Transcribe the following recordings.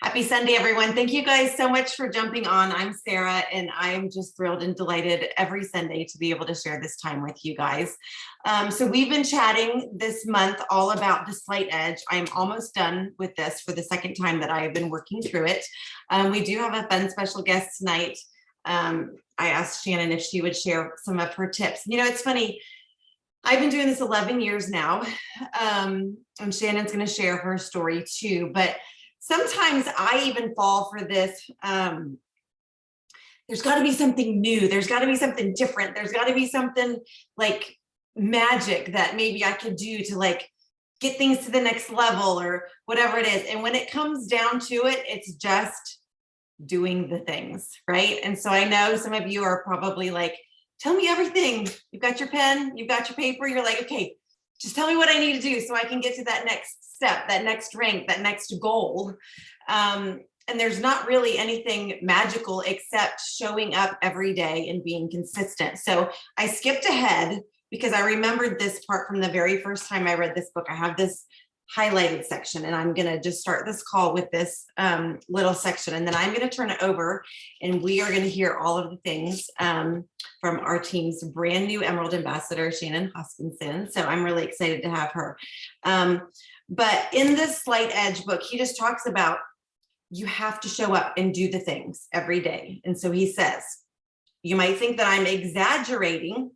Happy Sunday, everyone. Thank you guys so much for jumping on. I'm Sarah, and I'm just thrilled and delighted every Sunday to be able to share this time with you guys. So we've been chatting this month all about the slight edge. I'm almost done with this for the second time that I have been working through it. We do have a fun special guest tonight. I asked Shannon if she would share some of her tips. You know, it's funny. I've been doing this 11 years now, and Shannon's going to share her story too, but sometimes I even fall for this. There's got to be something new. There's got to be something different. There's got to be something like magic that maybe I could do to like get things to the next level or whatever it is. And when it comes down to it, it's just doing the things, right? And so I know some of you are probably like, tell me everything. You've got your pen, you've got your paper. You're like, okay, just tell me what I need to do so I can get to that next step, that next rank, that next goal. And there's not really anything magical except showing up every day and being consistent. So I skipped ahead because I remembered this part from the very first time I read this book. I have this highlighted section, and I'm going to just start this call with this little section, and then I'm going to turn it over, and we are going to hear all of the things from our team's brand new Emerald Ambassador, Shannon Hoskinson. So I'm really excited to have her. But in this Slight Edge book, he just talks about you have to show up and do the things every day. And so he says, you might think that I'm exaggerating,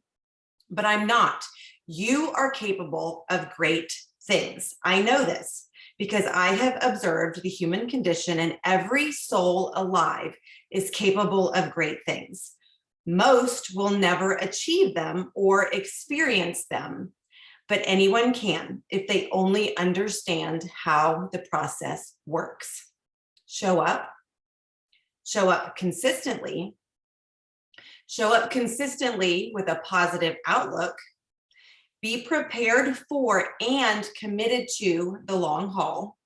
but I'm not. You are capable of great things. I know this because I have observed the human condition, and every soul alive is capable of great things. Most will never achieve them or experience them, but anyone can if they only understand how the process works. Show up consistently, with a positive outlook, be prepared for and committed to the long haul,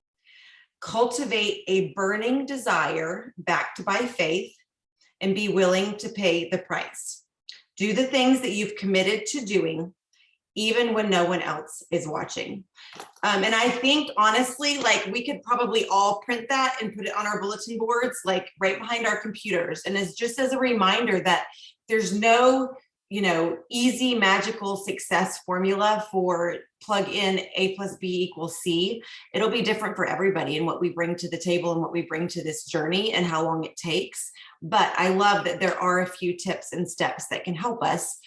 cultivate a burning desire backed by faith, and be willing to pay the price. Do the things that you've committed to doing, even when no one else is watching. And I think honestly, like we could probably all print that and put it on our bulletin boards, like right behind our computers. And it's just as a reminder that there's no, easy magical success formula for plug in A plus B equals C. It'll be different for everybody and what we bring to the table and what we bring to this journey and how long it takes. But I love that there are a few tips and steps that can help us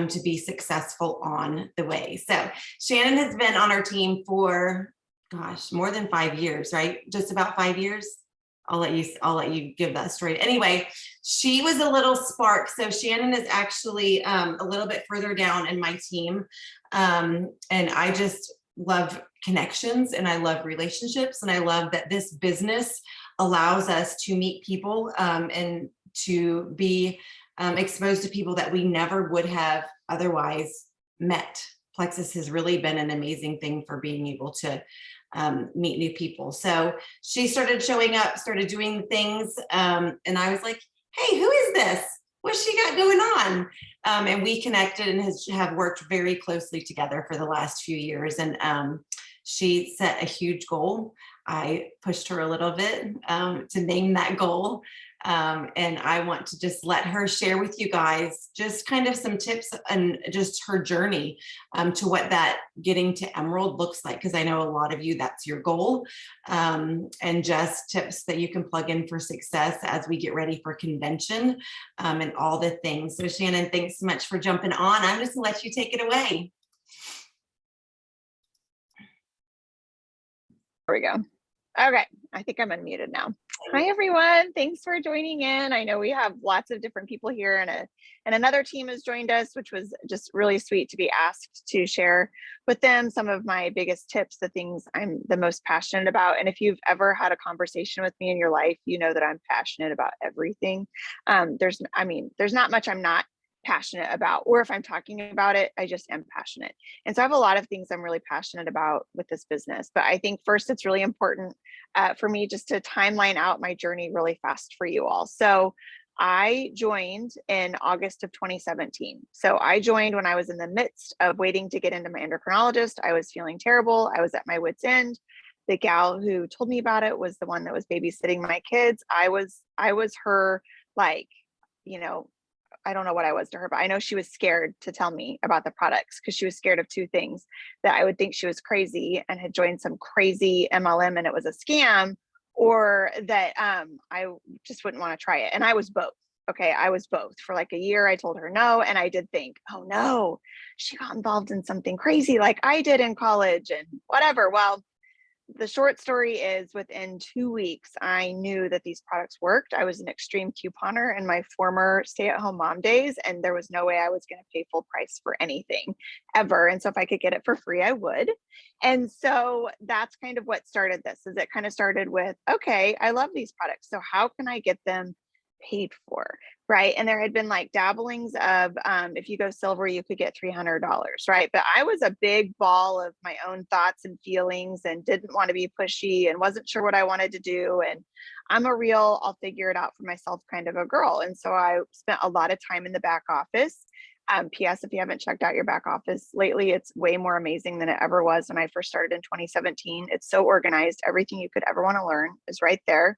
to be successful on the way. So Shannon has been on our team for, more than 5 years, right? Just about 5 years. I'll let you give that story. Anyway, she was a little spark. So Shannon is actually a little bit further down in my team. And I just love connections, and I love relationships. And I love that this business allows us to meet people and to be exposed to people that we never would have otherwise met. Plexus has really been an amazing thing for being able to meet new people. So she started showing up, started doing things, and I was like, hey, who is this? What's she got going on? And we connected and have worked very closely together for the last few years. And she set a huge goal. I pushed her a little bit to name that goal. And I want to just let her share with you guys just kind of some tips and just her journey to what that getting to Emerald looks like, because I know a lot of you, that's your goal, and just tips that you can plug in for success as we get ready for convention and all the things. So Shannon, thanks so much for jumping on. I'm just gonna let you take it away. There we go. Okay, I think I'm unmuted now. Hi, everyone. Thanks for joining in. I know we have lots of different people here, and another team has joined us, which was just really sweet to be asked to share with them some of my biggest tips, the things I'm the most passionate about. And if you've ever had a conversation with me in your life, you know that I'm passionate about everything. There's not much I'm not passionate about, or if I'm talking about it, I just am passionate. And so I have a lot of things I'm really passionate about with this business. But I think first, it's really important for me just to timeline out my journey really fast for you all. So I joined in August of 2017. So I joined when I was in the midst of waiting to get into my endocrinologist. I was feeling terrible. I was at my wit's end. The gal who told me about it was the one that was babysitting my kids. I was her, like, you know, I don't know what I was to her, but I know she was scared to tell me about the products because she was scared of two things: that I would think she was crazy and had joined some crazy MLM and it was a scam, or that I just wouldn't want to try it. And I was both. Okay, I was both. For like a year, I told her no. And I did think, oh no, she got involved in something crazy like I did in college and whatever. Well, the short story is within 2 weeks, I knew that these products worked. I was an extreme couponer in my former stay-at-home mom days, and there was no way I was going to pay full price for anything ever. And so if I could get it for free, I would. And so that's kind of what started this. Is it kind of started with, okay, I love these products. So how can I get them paid for? Right. And there had been like dabblings of if you go silver, you could get $300. Right. But I was a big ball of my own thoughts and feelings and didn't want to be pushy and wasn't sure what I wanted to do. And I'm a real, I'll figure it out for myself kind of a girl. And so I spent a lot of time in the back office. PS, if you haven't checked out your back office lately, it's way more amazing than it ever was when I first started in 2017. It's so organized. Everything you could ever want to learn is right there.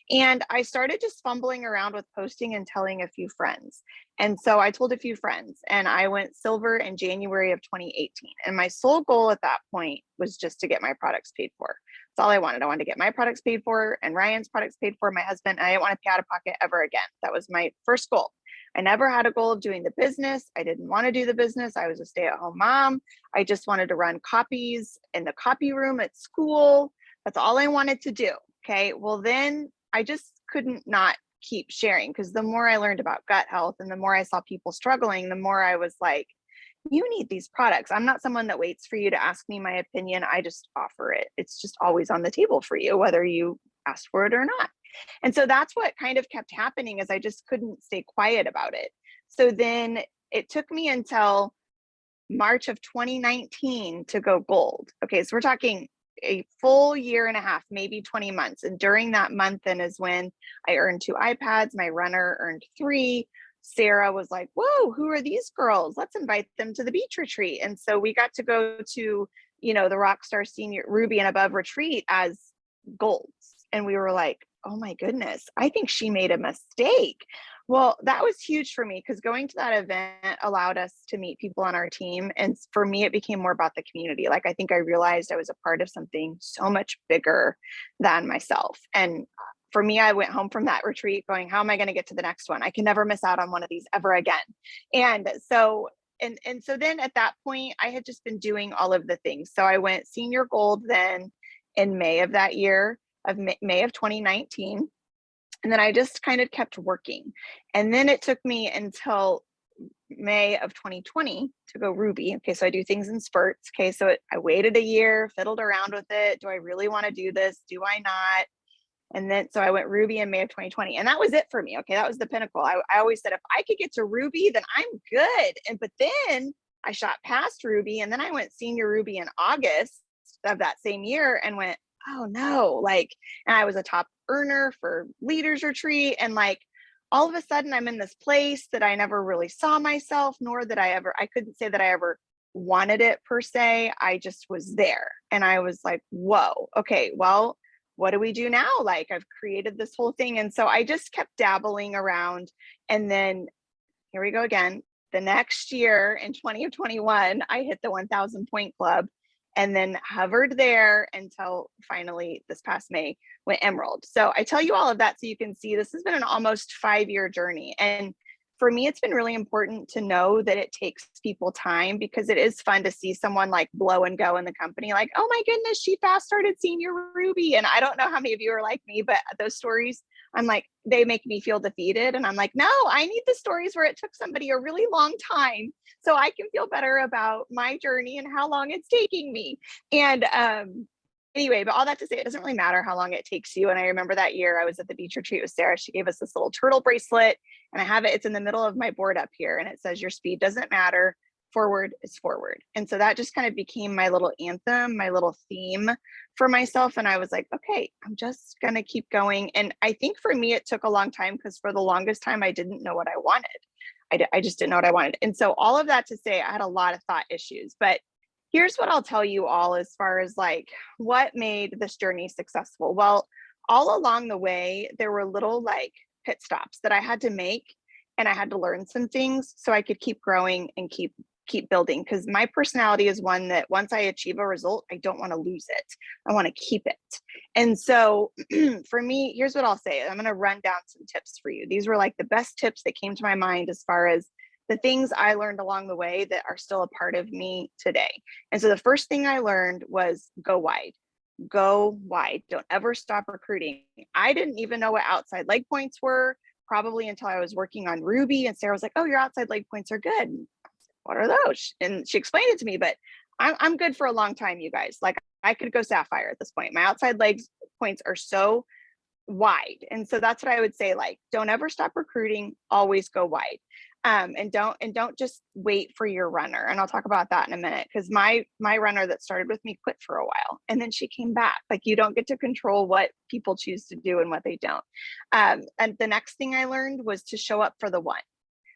And I started just fumbling around with posting and telling a few friends. And so I told a few friends, and I went silver in January of 2018. And my sole goal at that point was just to get my products paid for. That's all I wanted. I wanted to get my products paid for and Ryan's products paid for, my husband. And I didn't want to pay out of pocket ever again. That was my first goal. I never had a goal of doing the business. I didn't want to do the business. I was a stay-at-home mom. I just wanted to run copies in the copy room at school. That's all I wanted to do. Okay. Well, then I just couldn't not keep sharing, because the more I learned about gut health and the more I saw people struggling, the more I was like, you need these products. I'm not someone that waits for you to ask me my opinion. I just offer it. It's just always on the table for you, whether you asked for it or not. And so that's what kind of kept happening, is I just couldn't stay quiet about it. So then it took me until March of 2019 to go gold. Okay, so we're talking a full year and a half, maybe 20 months. And during that month then is when I earned 2 iPads. My runner earned 3. Sarah was like, whoa, who are these girls? Let's invite them to the beach retreat. And so we got to go to, the Rockstar Senior Ruby and Above retreat as golds. And we were like, oh my goodness, I think she made a mistake. Well, that was huge for me, because going to that event allowed us to meet people on our team. And for me, it became more about the community. Like, I think I realized I was a part of something so much bigger than myself. And for me, I went home from that retreat going, how am I going to get to the next one? I can never miss out on one of these ever again. And so then at that point, I had just been doing all of the things. So I went senior gold then in May of that year, of May of 2019. And then I just kind of kept working. And then it took me until May of 2020 to go Ruby. Okay, so I do things in spurts. Okay, so I waited a year, fiddled around with it. Do I really want to do this? Do I not? And then, so I went Ruby in May of 2020, and that was it for me. Okay, that was the pinnacle. I always said, if I could get to Ruby, then I'm good. But then I shot past Ruby, and then I went senior Ruby in August of that same year and went, oh no, and I was a top earner for leaders retreat. And all of a sudden I'm in this place that I never really saw myself, nor that I couldn't say that I ever wanted it per se. I just was there. And I was like, whoa, okay, well, what do we do now? I've created this whole thing. And so I just kept dabbling around. And then here we go again. The next year in 2021, I hit the 1,000 point club, and then hovered there until finally this past May went Emerald. So I tell you all of that so you can see this has been an almost 5-year journey. And for me, it's been really important to know that it takes people time, because it is fun to see someone blow and go in the company. Like, oh my goodness, she fast started senior Ruby. And I don't know how many of you are like me, but those stories, I'm like, they make me feel defeated. And I'm like, no, I need the stories where it took somebody a really long time so I can feel better about my journey and how long it's taking me. And anyway, but all that to say, it doesn't really matter how long it takes you. And I remember that year I was at the beach retreat with Sarah. She gave us this little turtle bracelet, and I have it. It's in the middle of my board up here, and it says, your speed doesn't matter. Forward is forward. And so that just kind of became my little anthem, my little theme for myself. And I was like, okay, I'm just going to keep going. And I think for me, it took a long time, because for the longest time, I didn't know what I wanted. I just didn't know what I wanted. And so all of that to say, I had a lot of thought issues, but here's what I'll tell you all as far as like what made this journey successful. Well, all along the way, there were little like pit stops that I had to make, and I had to learn some things so I could keep growing and keep building, because my personality is one that once I achieve a result, I don't want to lose it. I want to keep it. And so for me, here's what I'll say. I'm going to run down some tips for you. These were like the best tips that came to my mind as far as the things I learned along the way that are still a part of me today. And so the first thing I learned was go wide. Go wide. Don't ever stop recruiting. I didn't even know what outside leg points were probably until I was working on Ruby, and Sarah was like, "Oh, your outside leg points are good. What are those?" And she explained it to me, but I'm good for a long time, you guys. Like I could go Sapphire at this point. My outside legs points are so wide. And so that's what I would say, like, don't ever stop recruiting, always go wide. And don't just wait for your runner. And I'll talk about that in a minute, because my runner that started with me quit for a while and then she came back. Like, you don't get to control what people choose to do and what they don't. And the next thing I learned was to show up for the one.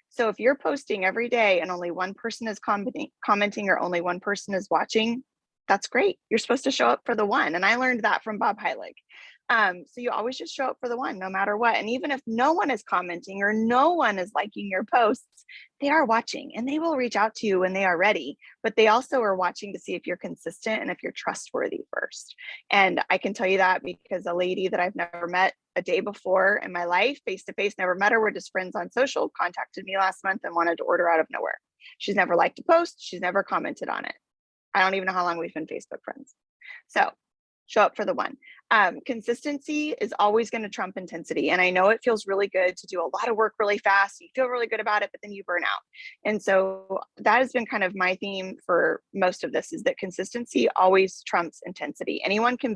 So if you're posting every day and only one person is commenting or only one person is watching, that's great. You're supposed to show up for the one. And I learned that from Bob Heilig. So you always just show up for the one, no matter what. And even if no one is commenting or no one is liking your posts, they are watching and they will reach out to you when they are ready. But they also are watching to see if you're consistent and if you're trustworthy first. And I can tell you that because a lady that I've never met a day before in my life, face to face, never met her, we're just friends on social, contacted me last month and wanted to order out of nowhere. She's never liked a post. She's never commented on it. I don't even know how long we've been Facebook friends. So show up for the one. Consistency is always going to trump intensity. And I know it feels really good to do a lot of work really fast. You feel really good about it, but then you burn out. And so that has been kind of my theme for most of this, is that consistency always trumps intensity. Anyone can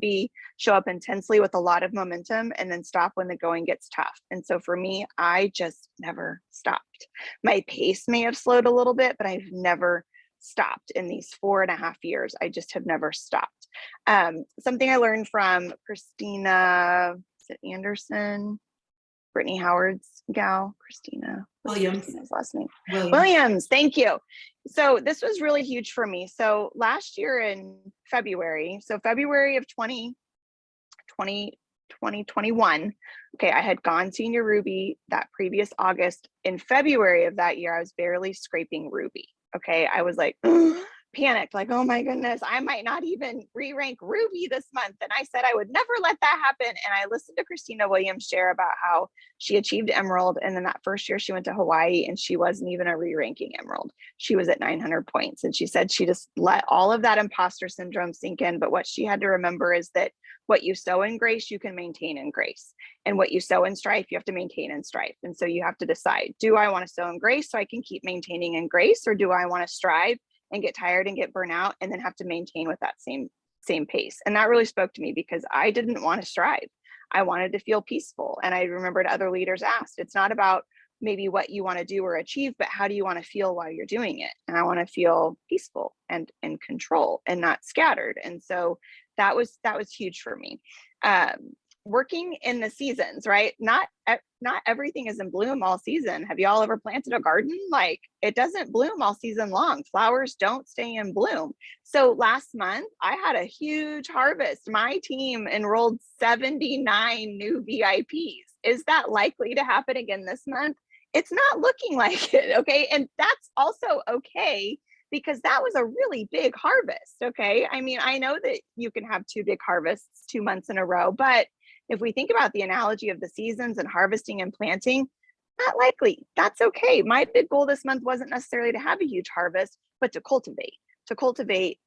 show up intensely with a lot of momentum and then stop when the going gets tough. And so for me, I just never stopped. My pace may have slowed a little bit, but I've never stopped in these 4.5 years. I just have never stopped. Something I learned from Christina, is it Anderson? Brittany Howard's gal, Christina. Williams. Christina's last name. Williams. Williams, thank you. So this was really huge for me. So last year in February, so February of 2021, okay, I had gone senior Ruby that previous August. In February of that year, I was barely scraping Ruby. Okay, I was like, panicked, like, oh my goodness, I might not even re-rank Ruby this month. And I said I would never let that happen. And I listened to Christina Williams share about how she achieved Emerald. And then that first year she went to Hawaii and she wasn't even a re-ranking Emerald. She was at 900 points. And she said she just let all of that imposter syndrome sink in. But what she had to remember is that what you sow in grace, you can maintain in grace. And what you sow in strife, you have to maintain in strife. And so you have to decide, do I want to sow in grace so I can keep maintaining in grace? Or do I want to strive and get tired and get burnt out and then have to maintain with that same pace? And that really spoke to me because I didn't want to strive. I wanted to feel peaceful. And I remembered other leaders asked, it's not about maybe what you want to do or achieve, but how do you want to feel while you're doing it? And I want to feel peaceful and in control and not scattered. And so that was huge for me. Working in the seasons, right? Not everything is in bloom all season. Have y'all ever planted a garden? Like, it doesn't bloom all season long. Flowers don't stay in bloom. So last month I had a huge harvest. My team enrolled 79 new VIPs. Is that likely to happen again this month? It's not looking like it. Okay. And that's also okay, because that was a really big harvest. Okay. I mean, I know that you can have 2 big harvests 2 months in a row, but if we think about the analogy of the seasons and harvesting and planting, not likely. That's okay. My big goal this month wasn't necessarily to have a huge harvest, but to cultivate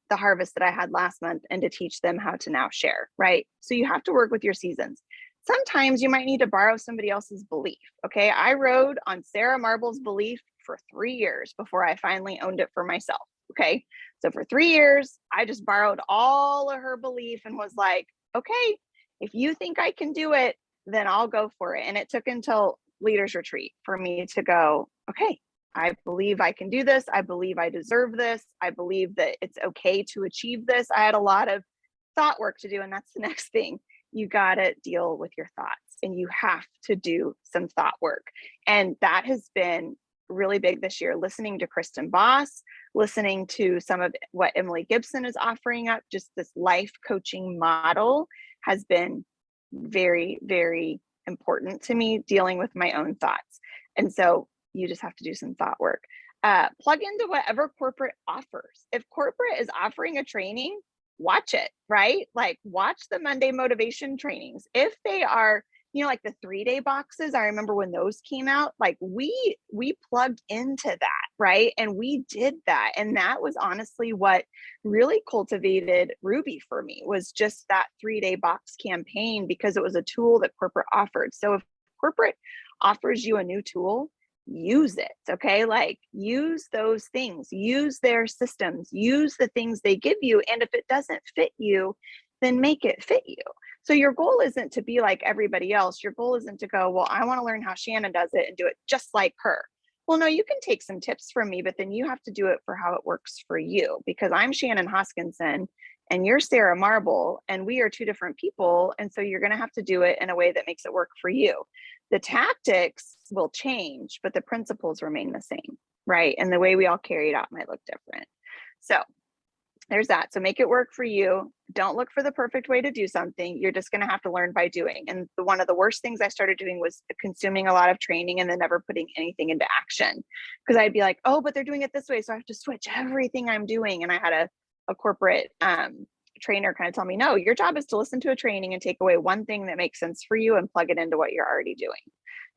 the harvest that I had last month and to teach them how to now share, right? So you have to work with your seasons. Sometimes you might need to borrow somebody else's belief. Okay. I rode on Sarah Marble's belief for 3 years before I finally owned it for myself. Okay. So for 3 years, I just borrowed all of her belief and was like, okay, if you think I can do it, then I'll go for it. And it took until Leaders Retreat for me to go, okay, I believe I can do this. I believe I deserve this. I believe that it's okay to achieve this. I had a lot of thought work to do. And that's the next thing. You got to deal with your thoughts and you have to do some thought work. And that has been really big this year, listening to Kristen Boss, listening to some of what Emily Gibson is offering up, just this life coaching model has been very, very important to me dealing with my own thoughts. And so you just have to do some thought work. Plug into whatever corporate offers. If corporate is offering a training, watch it, right? Like watch the Monday motivation trainings. If they are, like the 3-day boxes, I remember when those came out, like we plugged into that, right? And we did that. And that was honestly what really cultivated Ruby for me, was just that 3-day box campaign, because it was a tool that corporate offered. So if corporate offers you a new tool, use it. Okay. Like use those things, use their systems, use the things they give you. And if it doesn't fit you, then make it fit you. So your goal isn't to be like everybody else. Your goal isn't to go, well, I want to learn how Shannon does it and do it just like her. Well, no, you can take some tips from me, but then you have to do it for how it works for you, because I'm Shannon Hoskinson and you're Sarah Marble, and we are two different people. And so you're going to have to do it in a way that makes it work for you. The tactics will change, but the principles remain the same, right? And the way we all carry it out might look different. So there's that. So make it work for you. Don't look for the perfect way to do something. You're just going to have to learn by doing. And one of the worst things I started doing was consuming a lot of training and then never putting anything into action, because I'd be like, oh, but they're doing it this way, so I have to switch everything I'm doing. And I had a corporate trainer kind of tell me, no, your job is to listen to a training and take away one thing that makes sense for you and plug it into what you're already doing,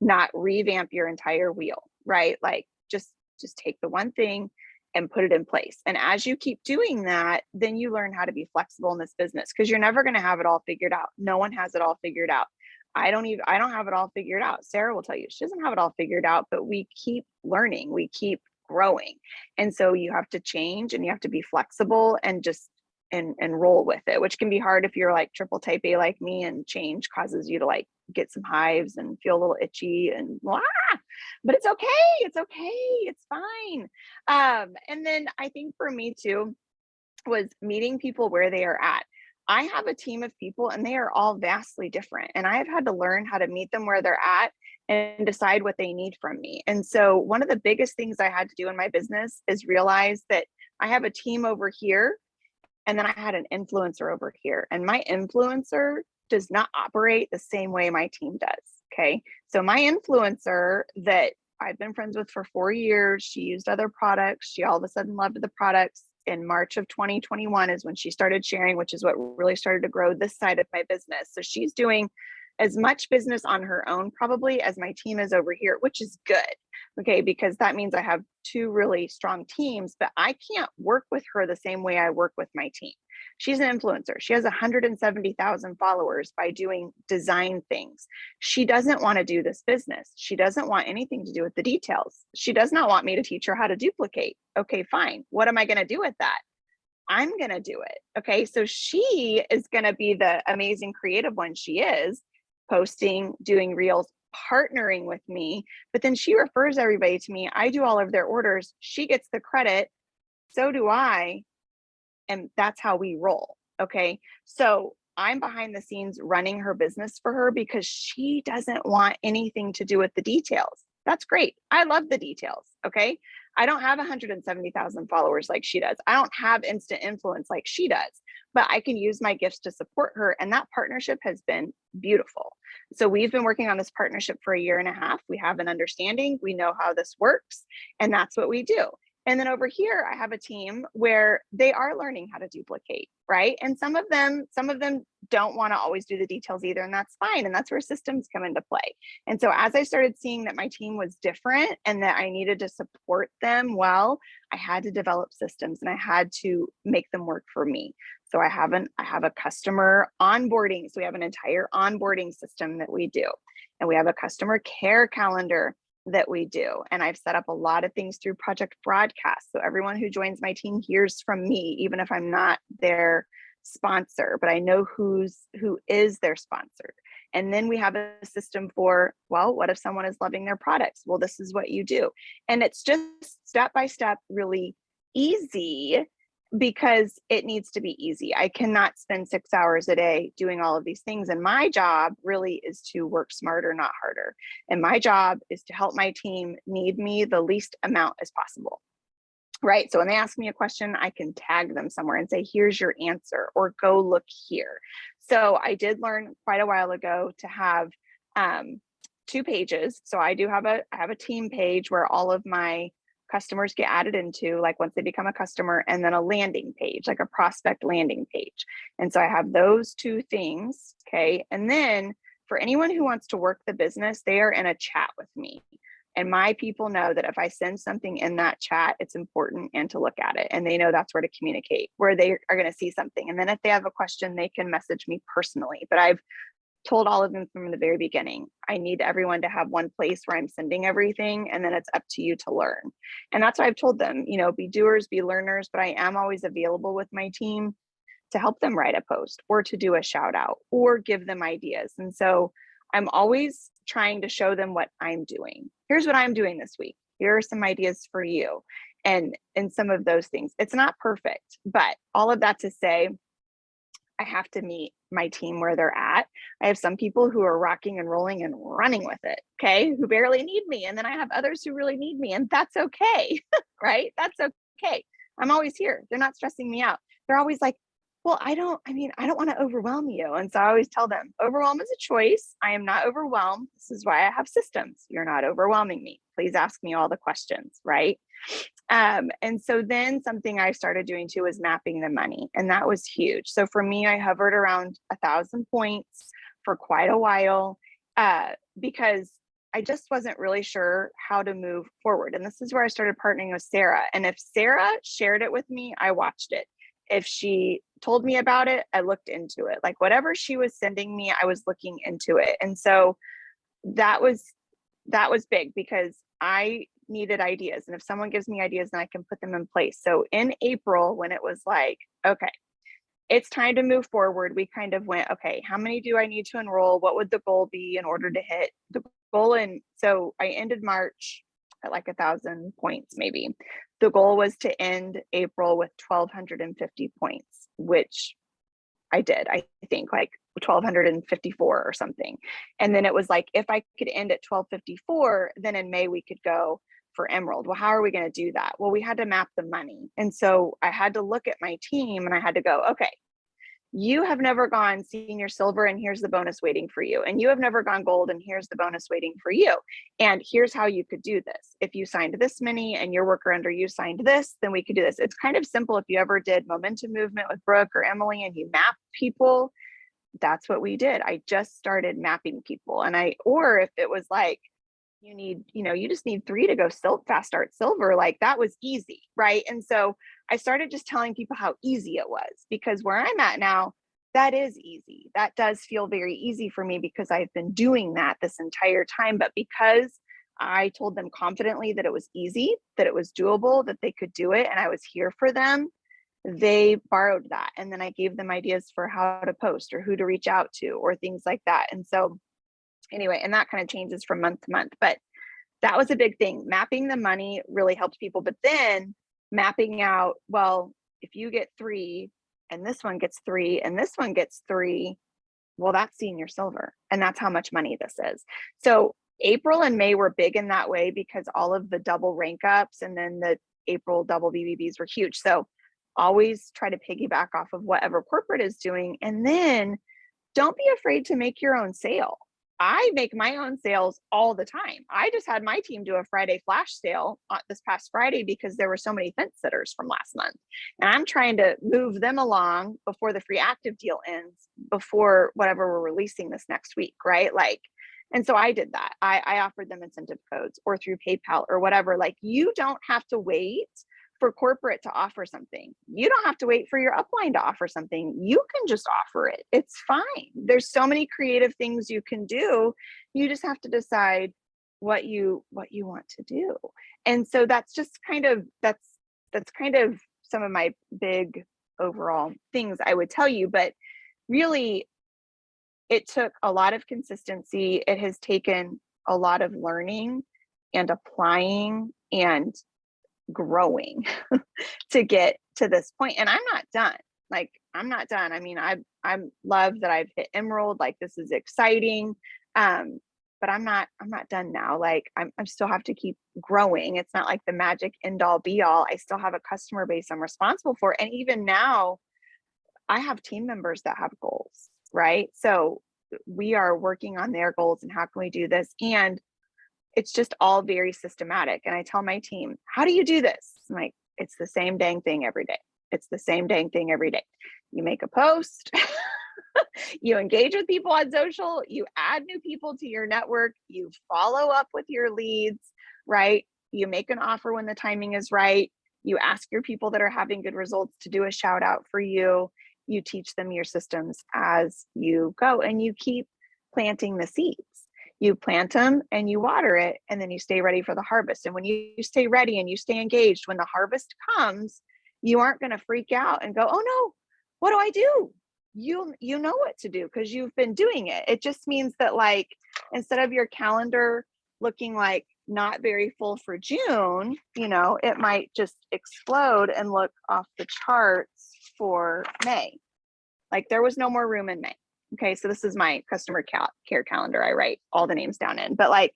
not revamp your entire wheel, right? Like just take the one thing and put it in place. And as you keep doing that, then you learn how to be flexible in this business, because you're never going to have it all figured out. No one has it all figured out. I don't have it all figured out. Sarah will tell you she doesn't have it all figured out, but we keep learning, we keep growing. And so you have to change and you have to be flexible and just and roll with it, which can be hard if you're like triple type A like me, and change causes you to like get some hives and feel a little itchy and blah. But it's okay. It's okay. It's fine. And then I think for me too was meeting people where they are at. I have a team of people and they are all vastly different. And I've had to learn how to meet them where they're at and decide what they need from me. And so one of the biggest things I had to do in my business is realize that I have a team over here, and then I had an influencer over here, and my influencer does not operate the same way my team does. Okay. So my influencer that I've been friends with for 4 years, she used other products. She all of a sudden loved the products. In March of 2021 is when she started sharing, which is what really started to grow this side of my business. So she's doing as much business on her own probably as my team is over here, which is good. Okay, because that means I have 2 really strong teams, but I can't work with her the same way I work with my team. She's an influencer. She has 170,000 followers by doing design things. She doesn't want to do this business. She doesn't want anything to do with the details. She does not want me to teach her how to duplicate. Okay, fine. What am I going to do with that? I'm going to do it. Okay, so she is going to be the amazing creative one she is, posting, doing reels, partnering with me, but then she refers everybody to me. I do all of their orders. She gets the credit. So do I. And that's how we roll. Okay. So I'm behind the scenes running her business for her because she doesn't want anything to do with the details. That's great. I love the details. Okay. I don't have 170,000 followers like she does. I don't have instant influence like she does, but I can use my gifts to support her. And that partnership has been beautiful. So we've been working on this partnership for 1.5 years. We have an understanding. We know how this works, and that's what we do. And then over here, I have a team where they are learning how to duplicate, right? And some of them don't want to always do the details either, and that's fine. And that's where systems come into play. And so as I started seeing that my team was different and that I needed to support them well, I had to develop systems and I had to make them work for me. So I have a customer onboarding. So we have an entire onboarding system that we do. And we have a customer care calendar that we do. And I've set up a lot of things through Project Broadcast. So everyone who joins my team hears from me, even if I'm not their sponsor, but I know who is their sponsor. And then we have a system for, well, what if someone is loving their products? Well, this is what you do. And it's just step by step, really easy, because it needs to be easy. I cannot spend 6 hours a day doing all of these things. And my job really is to work smarter, not harder. And my job is to help my team need me the least amount as possible. right? So when they ask me a question, I can tag them somewhere and say, here's your answer, or go look here. So I did learn quite a while ago to have 2 pages. So I have a team page where all of my customers get added into, like once they become a customer, and then a landing page, like a prospect landing page. And so I have those 2 things. Okay. And then for anyone who wants to work the business, they are in a chat with me. And my people know that if I send something in that chat, it's important and to look at it. And they know that's where to communicate, where they are going to see something. And then if they have a question, they can message me personally. But I've told all of them from the very beginning, I need everyone to have one place where I'm sending everything, and then it's up to you to learn. And that's why I've told them, be doers, be learners, but I am always available with my team to help them write a post or to do a shout out or give them ideas. And so I'm always trying to show them what I'm doing. Here's what I'm doing this week. Here are some ideas for you. And some of those things. It's not perfect, but all of that to say, I have to meet my team where they're at. I have some people who are rocking and rolling and running with it, okay, who barely need me. And then I have others who really need me, and that's okay, right? That's okay. I'm always here. They're not stressing me out. They're always like, well, I don't want to overwhelm you. And so I always tell them, overwhelm is a choice. I am not overwhelmed. This is why I have systems. You're not overwhelming me. Please ask me all the questions, right? And so then something I started doing too was mapping the money. And that was huge. So for me, I hovered around 1,000 points for quite a while because I just wasn't really sure how to move forward. And this is where I started partnering with Sarah. And if Sarah shared it with me, I watched it. If she told me about it, I looked into it. Like whatever she was sending me, I was looking into it. And so that was big because I needed ideas. And if someone gives me ideas, then I can put them in place. So in April, when it was like, okay, it's time to move forward, we kind of went, okay, how many do I need to enroll? What would the goal be in order to hit the goal? And so I ended March at like 1,000 points, maybe. The goal was to end April with 1,250 points, which I did, I think like 1,254 or something. And then it was like, if I could end at 1,254, then in May we could go for Emerald. Well, how are we going to do that? Well, we had to map the money. And so I had to look at my team and I had to go, okay, you have never gone senior silver and here's the bonus waiting for you. And you have never gone gold and here's the bonus waiting for you. And here's how you could do this. If you signed this many and your worker under you signed this, then we could do this. It's kind of simple. If you ever did momentum movement with Brooke or Emily and you map people, that's what we did. I just started mapping people. Or if it was like, you just need 3 to go fast start silver, like that was easy, right? And so I started just telling people how easy it was, because where I'm at now, that is easy. That does feel very easy for me because I've been doing that this entire time. But because I told them confidently that it was easy, that it was doable, that they could do it, and I was here for them, they borrowed that. And then I gave them ideas for how to post or who to reach out to or things like that. And so anyway, and that kind of changes from month to month, but that was a big thing. Mapping the money really helped people, but then mapping out, well, if you get 3 and this one gets 3 and this one gets 3, well, that's senior silver. And that's how much money this is. So April and May were big in that way because all of the double rank ups and then the April double BBBs were huge. So always try to piggyback off of whatever corporate is doing. And then don't be afraid to make your own sale. I make my own sales all the time. I just had my team do a Friday flash sale this past Friday because there were so many fence sitters from last month. And I'm trying to move them along before the free active deal ends, before whatever we're releasing this next week, right? And so I did that. I offered them incentive codes or through PayPal or whatever. Like, you don't have to wait for corporate to offer something. You don't have to wait for your upline to offer something. You can just offer it. It's fine. There's so many creative things you can do. You just have to decide what you want to do. And so that's just kind of some of my big overall things I would tell you. But really, it took a lot of consistency. It has taken a lot of learning and applying and growing to get to this point. And I'm not done. I'm not done. I mean, I'm love that I've hit Emerald. Like, this is exciting. but I'm not done now. Like I still have to keep growing. It's not like the magic end all be all. I still have a customer base I'm responsible for. And even now I have team members that have goals, right? So we are working on their goals and how can we do this? And it's just all very systematic. And I tell my team, how do you do this? I'm like, it's the same dang thing every day. It's the same dang thing every day. You make a post, you engage with people on social, you add new people to your network, you follow up with your leads, right? You make an offer when the timing is right. You ask your people that are having good results to do a shout out for you. You teach them your systems as you go, and you keep planting the seeds. You plant them and you water it, and then you stay ready for the harvest. And when you stay ready and you stay engaged, when the harvest comes, you aren't going to freak out and go, oh no, what do I do? You know what to do because you've been doing it. It just means that, like, instead of your calendar looking like not very full for June, it might just explode and look off the charts for May. Like there was no more room in May. Okay, so this is my customer care calendar I write all the names down in, but like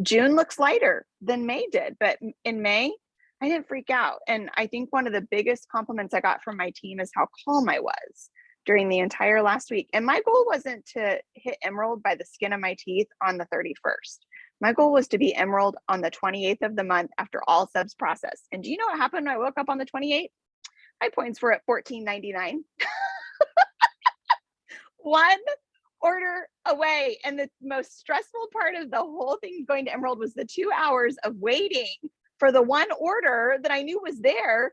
June looks lighter than May did, but in May, I didn't freak out. And I think one of the biggest compliments I got from my team is how calm I was during the entire last week. And my goal wasn't to hit Emerald by the skin of my teeth on the 31st. My goal was to be Emerald on the 28th of the month after all subs processed. And do you know what happened when I woke up on the 28th? My points were at $14.99. One order away. And the most stressful part of the whole thing going to Emerald was the 2 hours of waiting for the one order that I knew was there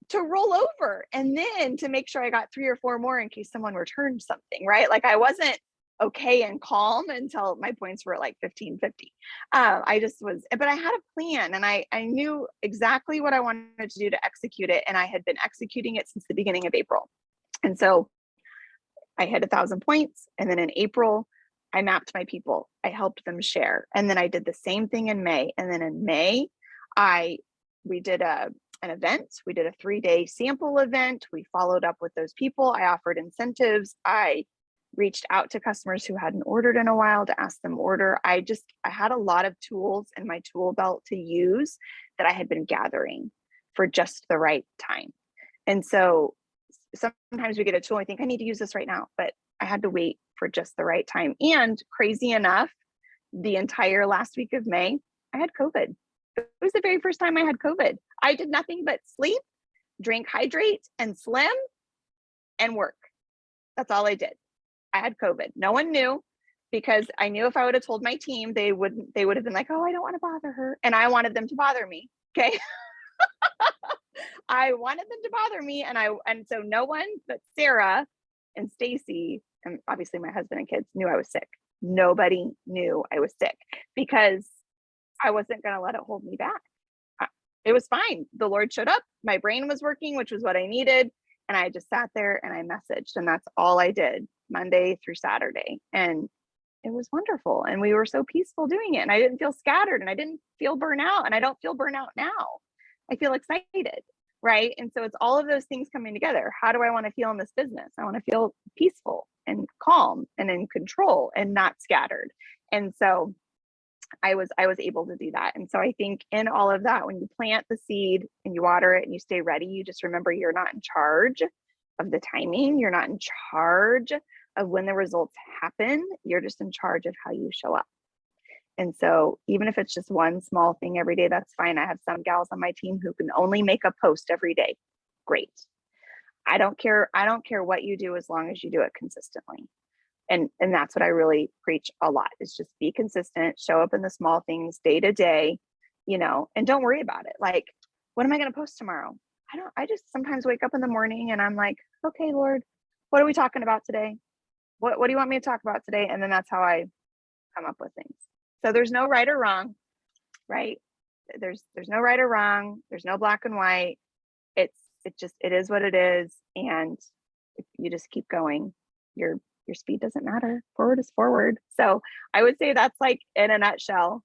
to roll over, and then to make sure I got 3 or 4 more in case someone returned something, right? Like I wasn't okay and calm until my points were like 1550. I just was, but I had a plan, and I knew exactly what I wanted to do to execute it. And I had been executing it since the beginning of April. And so I hit 1,000 points. And then in April, I mapped my people. I helped them share. And then I did the same thing in May. And then in May, we did an event. We did a 3-day sample event. We followed up with those people. I offered incentives. I reached out to customers who hadn't ordered in a while to ask them order. I had a lot of tools in my tool belt to use that I had been gathering for just the right time. And so sometimes we get a tool, I think I need to use this right now, but I had to wait for just the right time. And crazy enough, the entire last week of May, I had COVID. It was the very first time I had COVID. I did nothing but sleep, drink, hydrate, and slim, and work. That's all I did. I had COVID. No one knew, because I knew if I would have told my team, they would have been like, oh, I don't want to bother her. And I wanted them to bother me. Okay. I wanted them to bother me. And so no one but Sarah and Stacy, and obviously my husband and kids, knew I was sick. Nobody knew I was sick because I wasn't going to let it hold me back. It was fine. The Lord showed up. My brain was working, which was what I needed. And I just sat there and I messaged, and that's all I did Monday through Saturday. And it was wonderful. And we were so peaceful doing it. And I didn't feel scattered, and I didn't feel burnout. And I don't feel burnout now. I feel excited. Right. And so it's all of those things coming together. How do I want to feel in this business? I want to feel peaceful and calm and in control and not scattered. And so I was able to do that. And so I think in all of that, when you plant the seed and you water it and you stay ready, you just remember you're not in charge of the timing. You're not in charge of when the results happen. You're just in charge of how you show up. And so even if it's just one small thing every day, that's fine. I have some gals on my team who can only make a post every day. Great. I don't care what you do as long as you do it consistently. And that's what I really preach a lot, is just be consistent, show up in the small things day to day, and don't worry about it. Like, what am I going to post tomorrow? I just sometimes wake up in the morning and I'm like, okay, Lord, what are we talking about today? What do you want me to talk about today? And then that's how I come up with things. So there's no right or wrong, right? There's no right or wrong. There's no black and white. It is what it is. And if you just keep going, your speed doesn't matter. Forward is forward. So I would say that's, like, in a nutshell,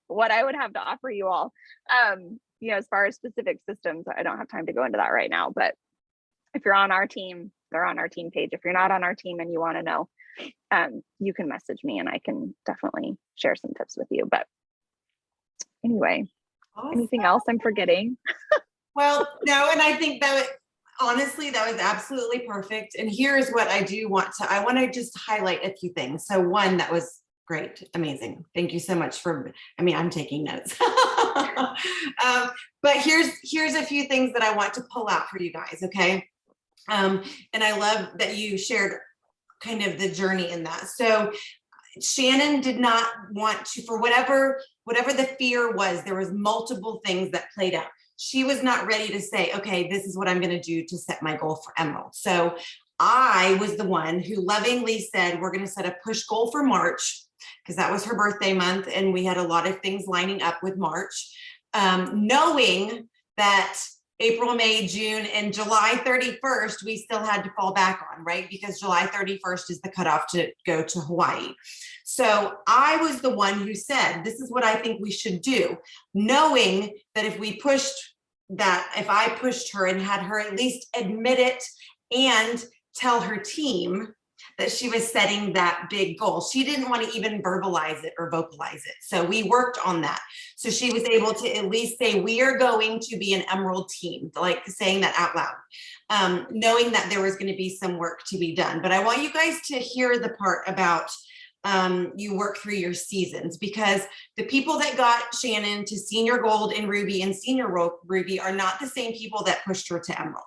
what I would have to offer you all. As far as specific systems, I don't have time to go into that right now, but if you're on our team, they're on our team page. If you're not on our team and you want to know, you can message me and I can definitely share some tips with you. But anyway, anything else I'm forgetting? Well, no, and I think that honestly, that was absolutely perfect. And here's what I want to just highlight a few things. So one, that was great, amazing. Thank you so much I'm taking notes. But here's a few things that I want to pull out for you guys, okay? And I love that you shared kind of the journey in that. So Shannon did not want to, for whatever the fear was, there was multiple things that played out. She was not ready to say, okay, this is what I'm going to do to set my goal for Emerald. So I was the one who lovingly said, we're going to set a push goal for March, because that was her birthday month. And we had a lot of things lining up with March, knowing that April, May, June, and July 31st, we still had to fall back on, right? Because July 31st is the cutoff to go to Hawaii. So I was the one who said, this is what I think we should do, knowing that if I pushed her and had her at least admit it and tell her team that she was setting that big goal. She didn't want to even verbalize it or vocalize it. So we worked on that. So she was able to at least say, we are going to be an Emerald team, like saying that out loud, knowing that there was going to be some work to be done. But I want you guys to hear the part about you work through your seasons, because the people that got Shannon to senior gold in Ruby and senior Ruby are not the same people that pushed her to Emerald.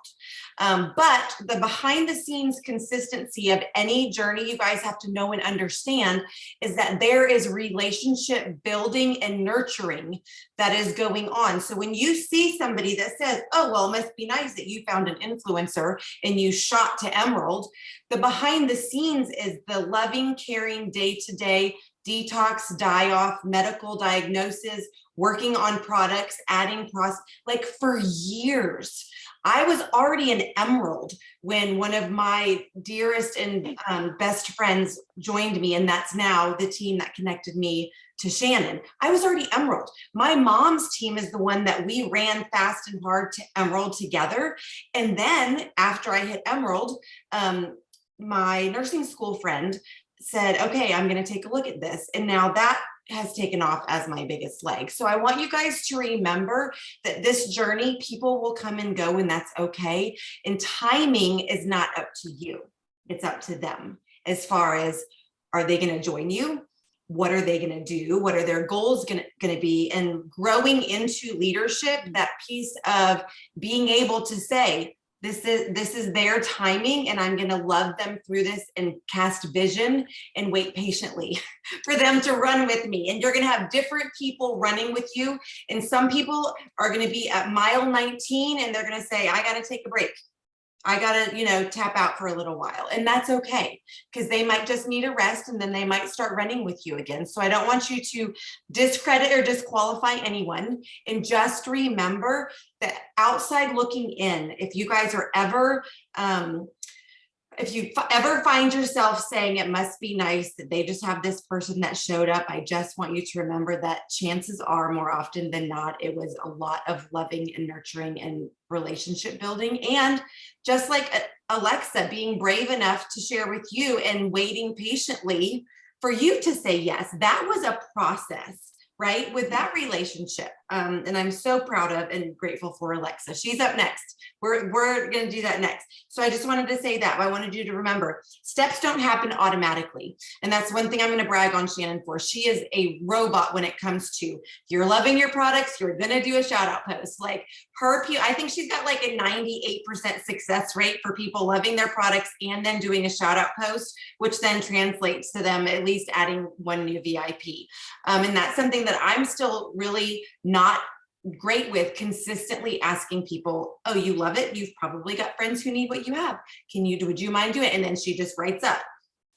But the behind the scenes consistency of any journey you guys have to know and understand is that there is relationship building and nurturing that is going on. So when you see somebody that says, oh, well, it must be nice that you found an influencer and you shot to Emerald, the behind the scenes is the loving, caring, day-to-day detox, die-off, medical diagnosis, working on products, adding like for years. I was already an Emerald when one of my dearest and best friends joined me, and that's now the team that connected me to Shannon. I was already Emerald. My mom's team is the one that we ran fast and hard to Emerald together. And then after I hit Emerald, my nursing school friend said, okay, I'm going to take a look at this. And now that has taken off as my biggest leg. So I want you guys to remember that this journey, people will come and go, and that's okay. And timing is not up to you. It's up to them. As far as, are they going to join you? What are they going to do? What are their goals going to be? And growing into leadership, that piece of being able to say, this is their timing, and I'm going to love them through this and cast vision and wait patiently for them to run with me. And you're going to have different people running with you. And some people are going to be at mile 19 and they're going to say, I got to take a break. I got to, tap out for a little while. And that's okay, because they might just need a rest and then they might start running with you again. So I don't want you to discredit or disqualify anyone. And just remember that outside looking in, if you guys are ever, if you ever find yourself saying it must be nice that they just have this person that showed up, I just want you to remember that chances are more often than not, it was a lot of loving and nurturing and relationship building. And just like Alexa being brave enough to share with you and waiting patiently for you to say yes, that was a process, right? With that relationship. And I'm so proud of and grateful for Alexa. She's up next. We're going to do that next. So I just wanted to say that. I wanted you to remember, steps don't happen automatically. And that's one thing I'm going to brag on Shannon for. She is a robot when it comes to, if you're loving your products, you're going to do a shout out post. Like I think she's got like a 98% success rate for people loving their products and then doing a shout out post, which then translates to them at least adding one new VIP. And that's something that I'm still really not great with, consistently asking people, oh, you love it? You've probably got friends who need what you have. Would you mind doing it? And then she just writes up,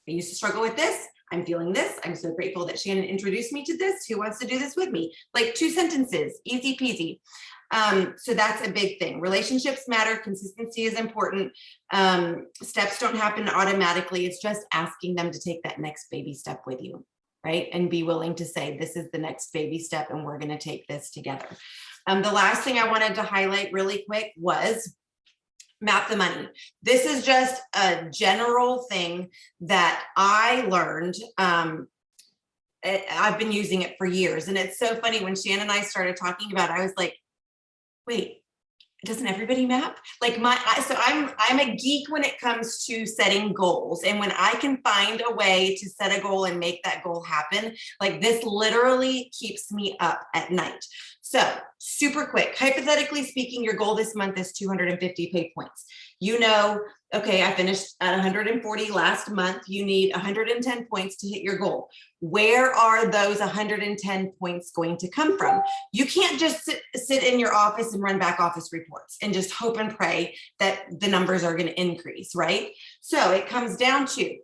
I used to struggle with this. I'm feeling this. I'm so grateful that Shannon introduced me to this. Who wants to do this with me? Like 2 sentences, easy peasy. So that's a big thing. Relationships matter. Consistency is important. Steps don't happen automatically. It's just asking them to take that next baby step with you, right? And be willing to say, this is the next baby step and we're going to take this together. The last thing I wanted to highlight really quick was map the money. This is just a general thing that I learned. I've been using it for years. And it's so funny when Shannon and I started talking about it, I was like, wait, doesn't everybody map? Like so I'm a geek when it comes to setting goals. And when I can find a way to set a goal and make that goal happen, like this literally keeps me up at night. So super quick, hypothetically speaking, your goal this month is 250 pay points. You know, okay, I finished at 140 last month. You need 110 points to hit your goal. Where are those 110 points going to come from? You can't just sit in your office and run back office reports and just hope and pray that the numbers are going to increase, right? So it comes down to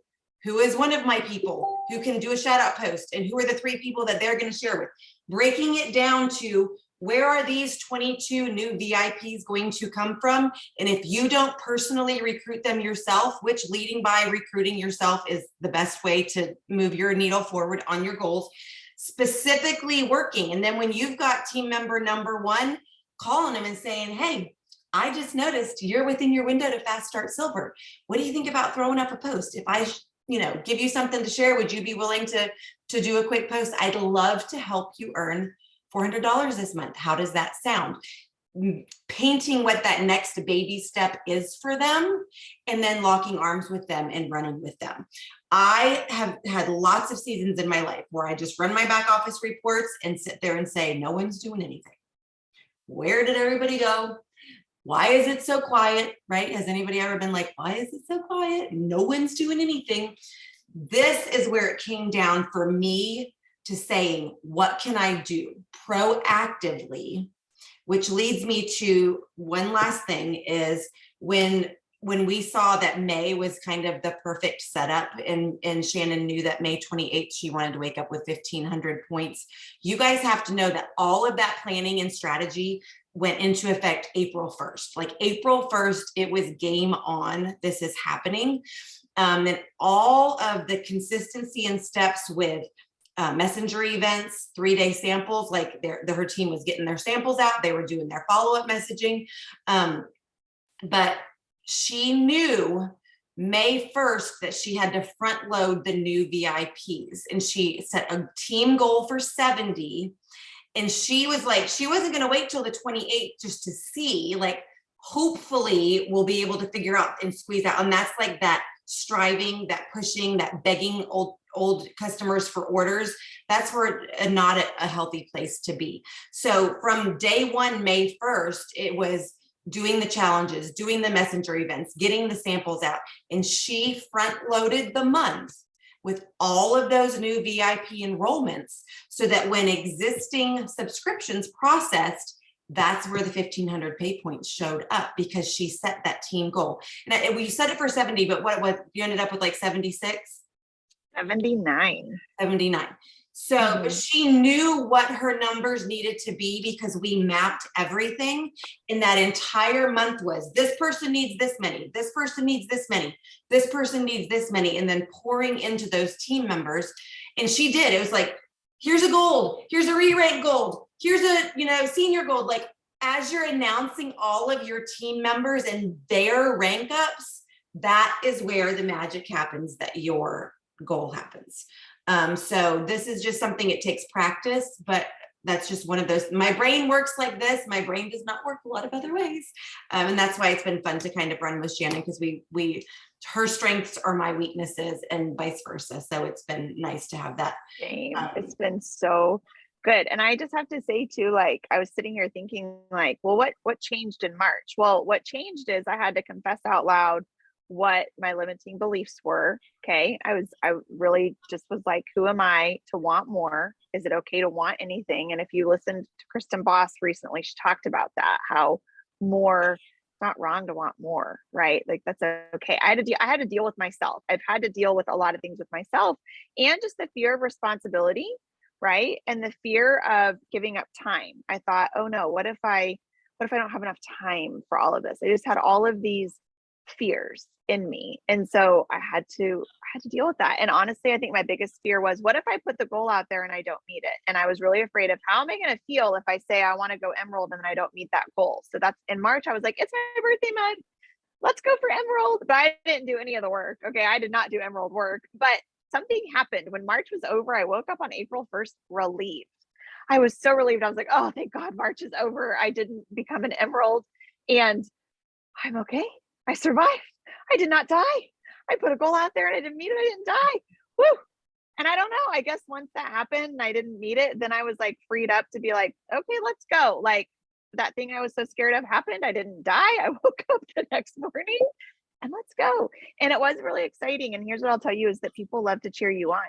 who is one of my people who can do a shout out post and who are the 3 people that they're going to share with, breaking it down to where are these 22 new VIPs going to come from? And if you don't personally recruit them yourself, which leading by recruiting yourself is the best way to move your needle forward on your goals, specifically working. And then when you've got team member number 1, calling them and saying, hey, I just noticed you're within your window to fast start silver. What do you think about throwing up a post? If I give you something to share, would you be willing to do a quick post? I'd love to help you earn $400 this month. How does that sound? Painting what that next baby step is for them, and then locking arms with them and running with them. I have had lots of seasons in my life where I just run my back office reports and sit there and say, no one's doing anything. Where did everybody go? Why is it so quiet, right? Has anybody ever been like, why is it so quiet? No one's doing anything. This is where it came down for me to saying, what can I do proactively? Which leads me to one last thing is when we saw that May was kind of the perfect setup, and Shannon knew that May 28th, she wanted to wake up with 1,500 points. You guys have to know that all of that planning and strategy went into effect April 1st. Like April 1st, it was game on. This is happening. And all of the consistency and steps with messenger events, 3-day samples, like her team was getting their samples out. They were doing their follow-up messaging. But she knew May 1st that she had to front load the new VIPs, and she set a team goal for 70. And she was like, she wasn't going to wait till the 28th just to see, like, hopefully we'll be able to figure out and squeeze out. And that's like that striving, that pushing, that begging old customers for orders. That's where not a healthy place to be. So from day 1, May 1st, it was doing the challenges, doing the messenger events, getting the samples out. And she front loaded the month with all of those new VIP enrollments so that when existing subscriptions processed, that's where the 1,500 pay points showed up, because she set that team goal. And we set it for 70, but what you ended up with, like 76? 79. So but she knew what her numbers needed to be, because we mapped everything. And that entire month was, this person needs this many, this person needs this many, this person needs this many, and then pouring into those team members. And she did. It was like, here's a gold, here's a re-rank gold, here's a senior gold. Like, as you're announcing all of your team members and their rank ups, that is where the magic happens, that your goal happens. So this is just something, it takes practice, but that's just one of those. My brain works like this. My brain does not work a lot of other ways. And that's why it's been fun to kind of run with Shannon, because her strengths are my weaknesses and vice versa. So it's been nice to have that. It's been so good. And I just have to say too, like, I was sitting here thinking like, well, what changed in March? Well, what changed is I had to confess out loud what my limiting beliefs were. Okay. I really just was like, who am I to want more? Is it okay to want anything? And if you listened to Kristen Boss recently, she talked about that, how more, it's not wrong to want more, right? Like, that's okay. I had to deal with myself. I've had to deal with a lot of things with myself, and just the fear of responsibility, right? And the fear of giving up time. I thought, oh no, what if I don't have enough time for all of this? I just had all of these fears in me. And so I had to deal with that. And honestly, I think my biggest fear was, what if I put the goal out there and I don't meet it? And I was really afraid of, how am I going to feel if I say I want to go Emerald and then I don't meet that goal? So that's in March. I was like, it's my birthday month. let's go for Emerald. But I didn't do any of the work. Okay. I did not do Emerald work, but something happened when March was over. I woke up on April 1st, relieved. I was so relieved. I was like, oh, thank God March is over. I didn't become an Emerald and I'm okay. I survived. I did not die. I put a goal out there and I didn't meet it. I didn't die. Woo. And I don't know. I guess once that happened and I didn't meet it, then I was like freed up to be like, okay, let's go. Like that thing I was so scared of happened. I didn't die. I woke up the next morning and let's go. And it was really exciting. And here's what I'll tell you is that people love to cheer you on.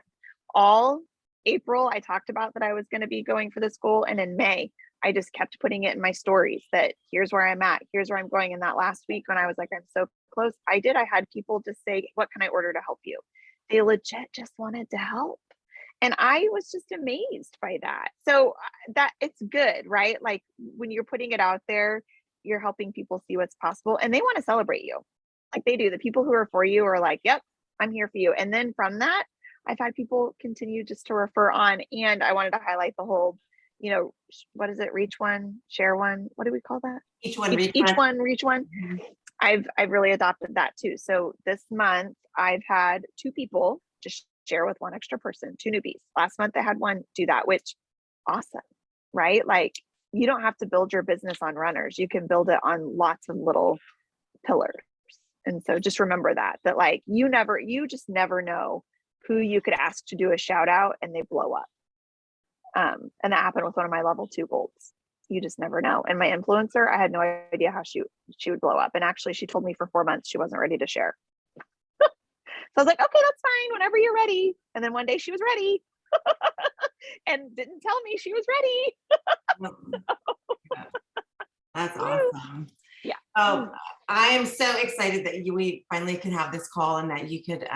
All April, I talked about that I was going to be going for this goal. And in May, I just kept putting it in my stories that here's where I'm at, here's where I'm going. In that last week when I was like, I'm so close, I had people just say, what can I order to help you? They legit just wanted to help. And I was just amazed by that. So that it's good, right? Like when you're putting it out there, you're helping people see what's possible and they want to celebrate you. Like they do. The people who are for you are like, yep, I'm here for you. And then from that, I've had people continue just to refer on. And I wanted to highlight the whole, what is it? Reach one, share one. What do we call that? Each one, reach one. Mhm. I've really adopted that too. So this month I've had 2 people just share with 1 extra person, 2 newbies. Last month I had 1 do that, which awesome, right? Like you don't have to build your business on runners. You can build it on lots of little pillars. And so just remember that like you just never know who you could ask to do a shout out and they blow up. And that happened with one of my level 2 goals. You just never know. And my influencer, I had no idea how she would blow up. And actually she told me for 4 months she wasn't ready to share. So I was like, okay, that's fine. Whenever you're ready. And then one day she was ready and didn't tell me she was ready. That's awesome. Yeah. Oh, I am so excited that we finally could have this call and that you could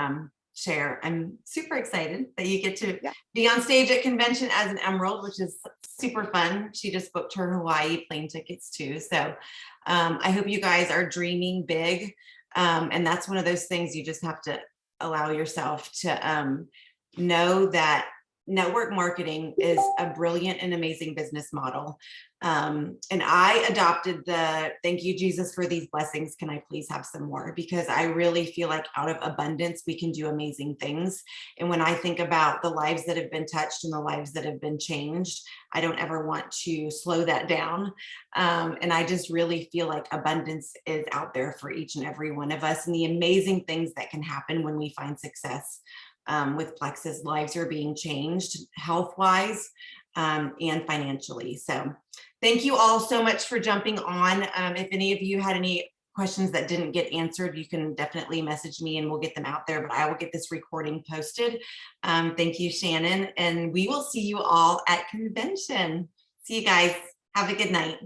share. I'm super excited that you get to be on stage at convention as an Emerald, which is super fun. She just booked her Hawaii plane tickets too. So I hope you guys are dreaming big. And that's one of those things you just have to allow yourself to know that network marketing is a brilliant and amazing business model. And I adopted the thank you, Jesus, for these blessings. Can I please have some more? Because I really feel like out of abundance, we can do amazing things. And when I think about the lives that have been touched and the lives that have been changed, I don't ever want to slow that down. And I just really feel like abundance is out there for each and every one of us and the amazing things that can happen when we find success. With Plex's lives are being changed health-wise and financially. So thank you all so much for jumping on. If any of you had any questions that didn't get answered, you can definitely message me and we'll get them out there, but I will get this recording posted. Thank you, Shannon. And we will see you all at convention. See you guys. Have a good night.